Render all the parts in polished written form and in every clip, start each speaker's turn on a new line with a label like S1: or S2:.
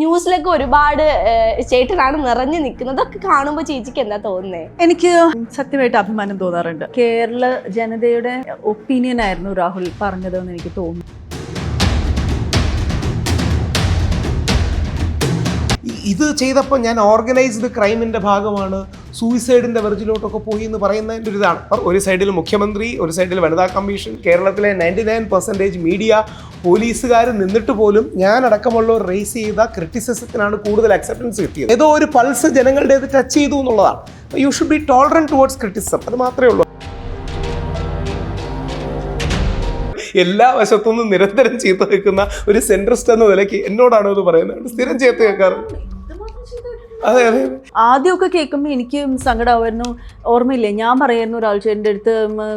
S1: ന്യൂസിലൊക്കെ ഒരുപാട് ചേട്ടനാണ് നിറഞ്ഞു നിൽക്കുന്നത്. അതൊക്കെ കാണുമ്പോൾ ചേച്ചിക്ക് എന്താ തോന്നുന്നത്?
S2: എനിക്ക് സത്യമായിട്ട് അഭിമാനം തോന്നാറുണ്ട്. കേരള ജനതയുടെ ഒപ്പീനിയൻ ആയിരുന്നു രാഹുൽ പറഞ്ഞതെന്ന് എനിക്ക് തോന്നുന്നു.
S3: ഇത് ചെയ്തപ്പോൾ ഞാൻ ഓർഗനൈസ്ഡ് ക്രൈമിൻ്റെ ഭാഗമാണ്, സൂയിസൈഡിൻ്റെ വെർജിലോട്ടൊക്കെ പോയി എന്ന് പറയുന്നതിൻ്റെ ഒരു ഇതാണ്. ഒരു സൈഡിൽ മുഖ്യമന്ത്രി, ഒരു സൈഡിൽ വനിതാ കമ്മീഷൻ, കേരളത്തിലെ 99% മീഡിയ, പോലീസുകാർ നിന്നിട്ട് പോലും ഞാൻ അടക്കമുള്ളവർ റേസ് ചെയ്ത ക്രിറ്റിസിസത്തിനാണ് കൂടുതൽ അക്സെപ്റ്റൻസ് കിട്ടിയത്. ഏതോ ഒരു പൾസ് ജനങ്ങളുടേത് ടച്ച് ചെയ്തു എന്നുള്ളതാണ്. You should be tolerant towards criticism, അത് മാത്രമേ ഉള്ളൂ. എല്ലാ വശത്തുനിന്നും നിരന്തരം ചീത്ത വെക്കുന്ന ഒരു സെൻട്രിസ്റ്റ് എന്ന നിലയ്ക്ക് എന്നോടാണ് ഇത് പറയുന്നത്. സ്ഥിരം ചീത്ത കേൾക്കാറുണ്ട്. അതെ അതെ.
S2: ആദ്യമൊക്കെ കേൾക്കുമ്പോൾ എനിക്ക് സങ്കടമായിരുന്നു. ഓർമ്മയില്ലേ, ഞാൻ പറയായിരുന്നു ഒരാഴ്ച എൻ്റെ അടുത്ത്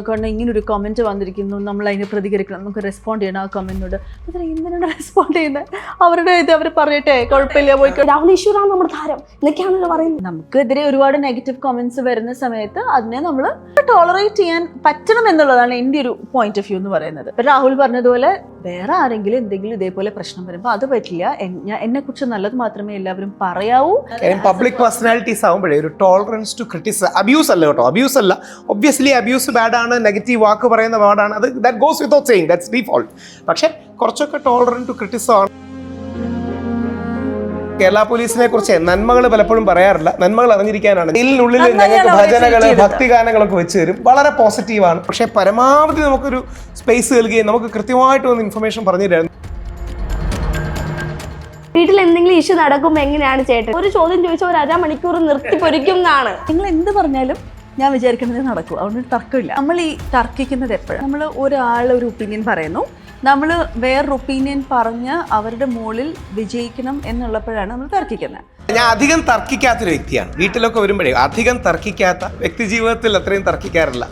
S2: കാരണം ഇങ്ങനൊരു കമൻറ്റ് വന്നിരിക്കുന്നു, നമ്മൾ അതിന് പ്രതികരിക്കണം, നമുക്ക് റെസ്പോണ്ട് ചെയ്യണം ആ കമൻറ്റിനോട്. അതിന് എന്തിനാണ് റെസ്പോണ്ട് ചെയ്യുന്നത്? അവരുടെ ഇത് അവർ പറയട്ടെ, കുഴപ്പമില്ല, പോയി.
S1: രാഹുൽ ഈശ്വറാണ് നമ്മുടെ താരം എന്നൊക്കെയാണല്ലോ പറയുന്നത്.
S2: നമുക്കെതിരെ ഒരുപാട് നെഗറ്റീവ് കമൻറ്റ്സ് വരുന്ന സമയത്ത് അതിനെ നമ്മൾ ടോളറേറ്റ് ചെയ്യാൻ പറ്റണം എന്നുള്ളതാണ് എൻ്റെ ഒരു പോയിന്റ് ഓഫ് വ്യൂ എന്ന് പറയുന്നത്. ഇപ്പം രാഹുൽ പറഞ്ഞതുപോലെ വേറെ ആരെങ്കിലും എന്തെങ്കിലും ഇതേപോലെ പ്രശ്നം വരുമ്പോൾ അത് പറ്റില്ല, എന്നെക്കുറിച്ച് നല്ലത് മാത്രമേ എല്ലാവരും പറയാവൂ.
S3: പബ്ലിക് പേഴ്സണാലിറ്റീസ് ആകുമ്പോഴേ ഒരു ടോളറൻസ് ടു ക്രിറ്റിസിസം, അബ്യൂസ് അല്ല കേട്ടോ, അബ്യൂസ് അല്ല. ഒബ്വിയസ്ലി അബ്യൂസ് ബാഡാണ്, നെഗറ്റീവ് വാക്ക് പറയുന്ന വേർഡാണ്, അത് that goes without saying, that's default. പക്ഷേ കുറച്ചൊക്കെ ടോളറൻറ്റ് ടു ക്രിറ്റിസിസം ആണ്. കേരള പോലീസിനെ കുറിച്ച് നന്മകൾ പലപ്പോഴും പറയാറില്ല, നന്മകൾ അറിഞ്ഞിരിക്കാനാണ്. ഇതിനുള്ളിൽ ഞങ്ങൾക്ക് ഭജനകള്, ഭക്തിഗാനങ്ങളൊക്കെ വെച്ച് തരും, വളരെ പോസിറ്റീവാണ്. പക്ഷേ പരമാവധി നമുക്കൊരു സ്പേസ് നൽകുകയും നമുക്ക് കൃത്യമായിട്ട് ഒന്ന് ഇൻഫർമേഷൻ പറഞ്ഞു തരാം.
S1: വീട്ടിൽ എന്തെങ്കിലും ഇഷ്യൂ നടക്കുമ്പോൾ എങ്ങനെയാണ് ചേട്ടൻ ഒരു ചോദ്യം ചോദിച്ചാൽ ഒരു അരമണിക്കൂർ നിർത്തി പൊരിക്കും എന്നാണ്?
S2: നിങ്ങൾ എന്ത് പറഞ്ഞാലും ഞാൻ വിചാരിക്കുന്നത് നടക്കും, അതുകൊണ്ട് തർക്കമില്ല. നമ്മൾ ഈ തർക്കിക്കുന്നത് എപ്പോഴും നമ്മൾ ഒരാൾ ഒരു ഒപ്പീനിയൻ പറയുന്നു, നമ്മൾ വേറൊരു ഒപ്പീനിയൻ പറഞ്ഞ് അവരുടെ മുകളിൽ വിജയിക്കണം എന്നുള്ളപ്പോഴാണ് നമ്മൾ തർക്കിക്കുന്നത്.
S3: ഞാൻ അധികം തർക്കിക്കാത്തൊരു വ്യക്തിയാണ്. വീട്ടിലൊക്കെ വരുമ്പോഴേ അധികം തർക്കിക്കാത്ത, വ്യക്തി ജീവിതത്തിൽ അത്രയും തർക്കിക്കാറില്ല.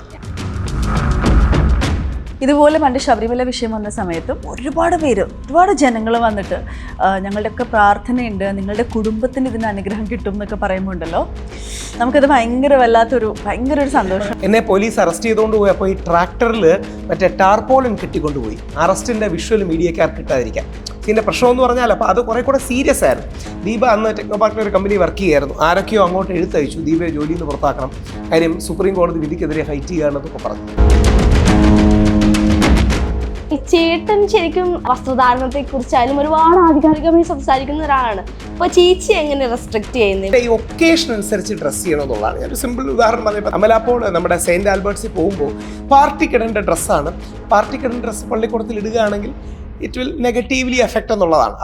S2: ഇതുപോലെ പണ്ട് ശബരിമല വിഷയം വന്ന സമയത്തും ഒരുപാട് ജനങ്ങൾ വന്നിട്ട് ഞങ്ങളുടെയൊക്കെ പ്രാർത്ഥനയുണ്ട്, നിങ്ങളുടെ കുടുംബത്തിന് ഇതിന് അനുഗ്രഹം കിട്ടും എന്നൊക്കെ പറയുമ്പോൾ ഉണ്ടല്ലോ, നമുക്കത് ഭയങ്കര ഒരു സന്തോഷം.
S3: എന്നെ പോലീസ് അറസ്റ്റ് ചെയ്തുകൊണ്ട് പോയി. അപ്പോൾ ഈ ട്രാക്ടറിൽ മറ്റേ ടാർപോളിൻ കെട്ടിക്കൊണ്ടുപോയി, അറസ്റ്റിൻ്റെ വിഷ്വൽ മീഡിയക്കാർക്ക് കിട്ടാതിരിക്കാൻ. ഇതിൻ്റെ പ്രശ്നം എന്ന് പറഞ്ഞാൽ അപ്പോൾ അത് കുറേ കൂടെ സീരിയസ് ആയിരുന്നു. ദീപ അന്ന് ടെക്നോപാർക്കിൽ ഒരു കമ്പനി വർക്ക് ചെയ്യുമായിരുന്നു. ആരൊക്കെയോ അങ്ങോട്ട് എഴുത്തയച്ചു, ദീപയെ ജോലിയിൽ നിന്ന് പുറത്താക്കണം, കാര്യം സുപ്രീം കോടതി വിധിക്കെതിരെ ഫൈറ്റ് ചെയ്യുകയാണെന്നൊക്കെ പറഞ്ഞു.
S1: ഈ ചേട്ടൻ ശരിക്കും വസ്ത്രധാരണത്തെ കുറിച്ചായാലും ഒരുപാട് ആധികാരികമായി സംസാരിക്കുന്ന ഒരാളാണ്. അപ്പോൾ ചേച്ചി എങ്ങനെ റെസ്ട്രിക്ട് ചെയ്യുന്നത്?
S3: ഈ ഒക്കേഷൻ അനുസരിച്ച് ഡ്രസ്സ് ചെയ്യണം എന്നുള്ളതാണ്. ഞാനൊരു സിമ്പിൾ ഉദാഹരണം പറഞ്ഞപ്പോൾ അമലാപ്പോൾ നമ്മുടെ സെയിൻറ്റ് ആൽബർട്ട്സിൽ പോകുമ്പോൾ പാർട്ടിക്കിടേണ്ട ഡ്രസ്സാണ്. പാർട്ടിക്കിടേണ്ട ഡ്രസ്സ് പള്ളിക്കൂടത്തിൽ ഇടുകയാണെങ്കിൽ ഇറ്റ് വിൽ നെഗറ്റീവ്ലി എഫക്റ്റ് എന്നുള്ളതാണ്.